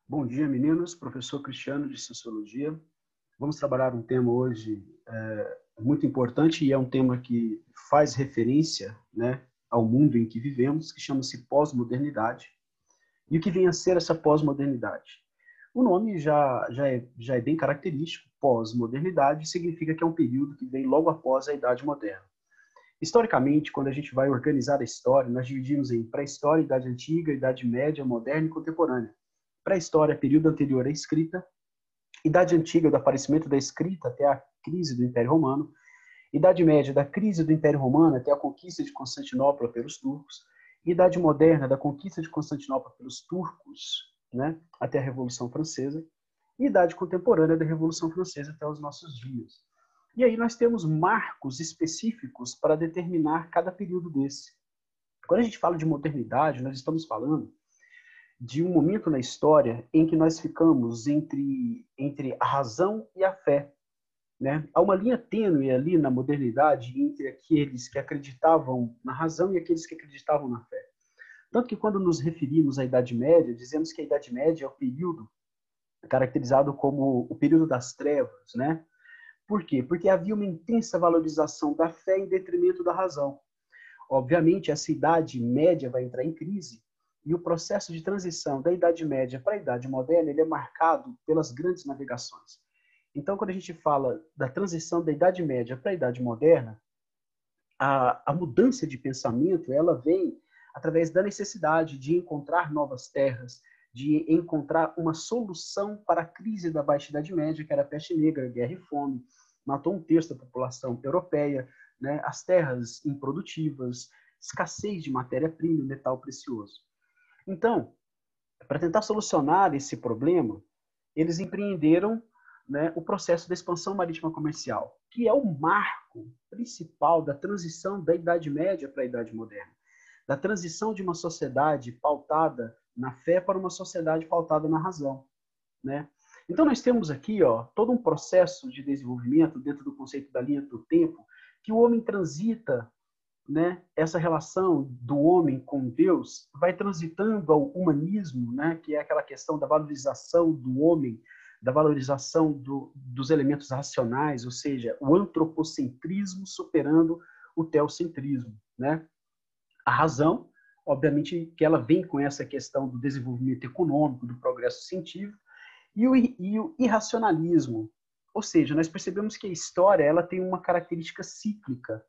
Bom dia, meninos. Professor Cristiano de Sociologia. Vamos trabalhar um tema hoje muito importante e é um tema que faz referência, né, ao mundo em que vivemos, que chama-se pós-modernidade. E o que vem a ser essa pós-modernidade? O nome já é bem característico. Pós-modernidade significa que é um período que vem logo após a Idade Moderna. Historicamente, quando a gente vai organizar a história, nós dividimos em pré-história, Idade Antiga, Idade Média, Moderna e Contemporânea. Pré-história, período anterior à escrita. Idade Antiga, do aparecimento da escrita até a crise do Império Romano. Idade Média, da crise do Império Romano até a conquista de Constantinopla pelos turcos. Idade Moderna, da conquista de Constantinopla pelos turcos, né, até a Revolução Francesa. E Idade Contemporânea, da Revolução Francesa até os nossos dias. E aí nós temos marcos específicos para determinar cada período desse. Quando a gente fala de modernidade, nós estamos falando de um momento na história em que nós ficamos entre a razão e a fé. Né? Há uma linha tênue ali na modernidade entre aqueles que acreditavam na razão e aqueles que acreditavam na fé. Tanto que quando nos referimos à Idade Média, dizemos que a Idade Média é o período caracterizado como o período das trevas, né? Por quê? Porque havia uma intensa valorização da fé em detrimento da razão. Obviamente, essa Idade Média vai entrar em crise e o processo de transição da Idade Média para a Idade Moderna ele é marcado pelas grandes navegações. Então, quando a gente fala da transição da Idade Média para a Idade Moderna, a mudança de pensamento ela vem através da necessidade de encontrar novas terras, de encontrar uma solução para a crise da Baixa Idade Média, que era a peste negra, guerra e fome, matou um terço da população europeia, né, as terras improdutivas, escassez de matéria-prima e metal precioso. Então, para tentar solucionar esse problema, eles empreenderam, né, o processo da expansão marítima comercial, que é o marco principal da transição da Idade Média para a Idade Moderna, da transição de uma sociedade pautada na fé para uma sociedade pautada na razão, né? Então nós temos aqui, todo um processo de desenvolvimento dentro do conceito da linha do tempo, que o homem transita, né, essa relação do homem com Deus vai transitando ao humanismo, né, que é aquela questão da valorização do homem, da valorização dos elementos racionais, ou seja, o antropocentrismo superando o teocentrismo, né? A razão, obviamente, que ela vem com essa questão do desenvolvimento econômico, do progresso científico, e o irracionalismo. Ou seja, nós percebemos que a história ela tem uma característica cíclica,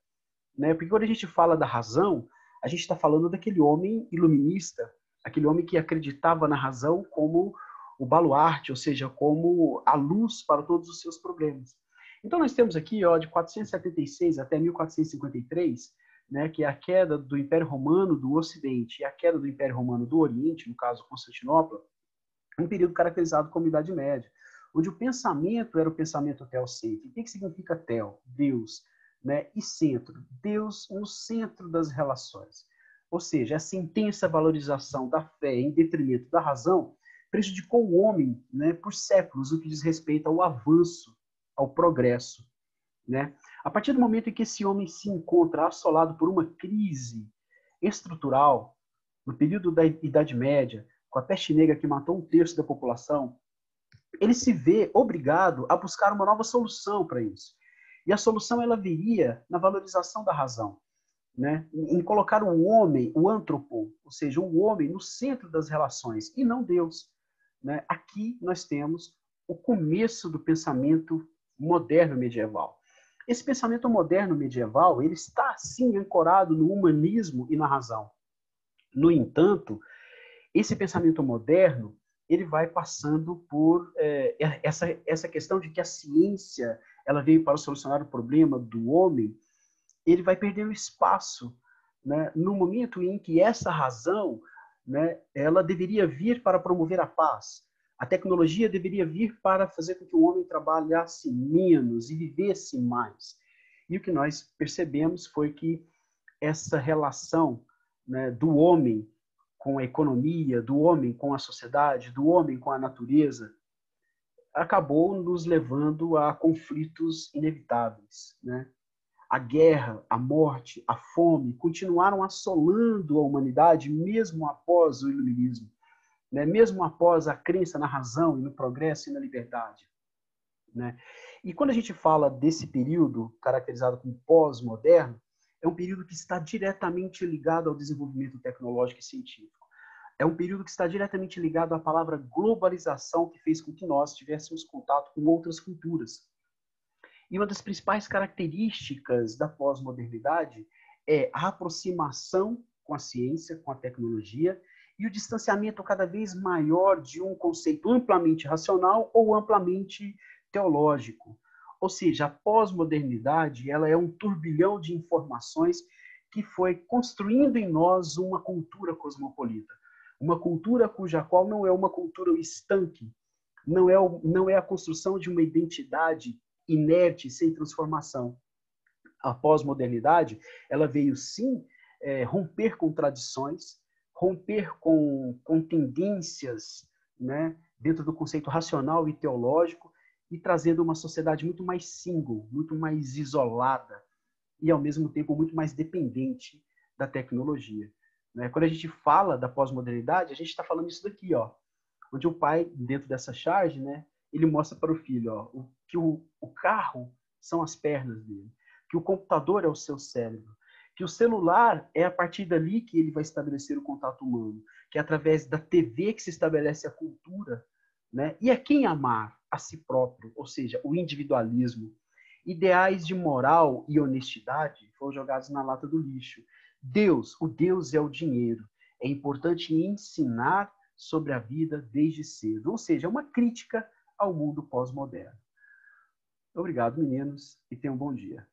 né? Porque quando a gente fala da razão, a gente está falando daquele homem iluminista, aquele homem que acreditava na razão como o baluarte, ou seja, como a luz para todos os seus problemas. Então nós temos aqui, de 476 até 1453, né, que é a queda do Império Romano do Ocidente e a queda do Império Romano do Oriente, no caso Constantinopla, um período caracterizado como Idade Média, onde o pensamento era o pensamento teocêntrico. O que significa teo? Deus, né? E centro, Deus no centro das relações. Ou seja, essa intensa valorização da fé em detrimento da razão prejudicou o homem, né, por séculos, no que diz respeito ao avanço, ao progresso, né? A partir do momento em que esse homem se encontra assolado por uma crise estrutural, no período da Idade Média, com a peste negra que matou um terço da população, ele se vê obrigado a buscar uma nova solução para isso. E a solução ela viria na valorização da razão, né? Em colocar o homem, o antropo, ou seja, o homem no centro das relações e não Deus, né? Aqui nós temos o começo do pensamento moderno medieval. Esse pensamento moderno medieval, ele está sim ancorado no humanismo e na razão. No entanto, esse pensamento moderno, ele vai passando por essa questão de que a ciência ela veio para solucionar o problema do homem, ele vai perdendo espaço, né, no momento em que essa razão, né, ela deveria vir para promover a paz. A tecnologia deveria vir para fazer com que o homem trabalhasse menos e vivesse mais. E o que nós percebemos foi que essa relação, né, do homem com a economia, do homem com a sociedade, do homem com a natureza, acabou nos levando a conflitos inevitáveis, né? A guerra, a morte, a fome continuaram assolando a humanidade mesmo após o iluminismo, né? Mesmo após a crença na razão e no progresso e na liberdade, né? E quando a gente fala desse período caracterizado como pós-moderno, é um período que está diretamente ligado ao desenvolvimento tecnológico e científico. É um período que está diretamente ligado à palavra globalização, que fez com que nós tivéssemos contato com outras culturas. E uma das principais características da pós-modernidade é a aproximação com a ciência, com a tecnologia, e o distanciamento cada vez maior de um conceito amplamente racional ou amplamente teológico. Ou seja, a pós-modernidade ela é um turbilhão de informações que foi construindo em nós uma cultura cosmopolita. Uma cultura cuja qual não é uma cultura estanque, não é a construção de uma identidade inerte, sem transformação. A pós-modernidade, ela veio sim romper com tradições, romper com tendências, né, dentro do conceito racional e teológico, e trazendo uma sociedade muito mais single, muito mais isolada e, ao mesmo tempo, muito mais dependente da tecnologia. Né? Quando a gente fala da pós-modernidade, a gente está falando isso daqui, ó, onde o pai, dentro dessa charge, né, ele mostra para o filho ó, que o carro são as pernas dele, que o computador é o seu cérebro, que o celular é a partir dali que ele vai estabelecer o contato humano, que é através da TV que se estabelece a cultura, né? E a quem amar? A si próprio, ou seja, o individualismo. Ideais de moral e honestidade foram jogados na lata do lixo. O Deus é o dinheiro. É importante ensinar sobre a vida desde cedo. Ou seja, é uma crítica ao mundo pós-moderno. Obrigado, meninos, e tenham um bom dia.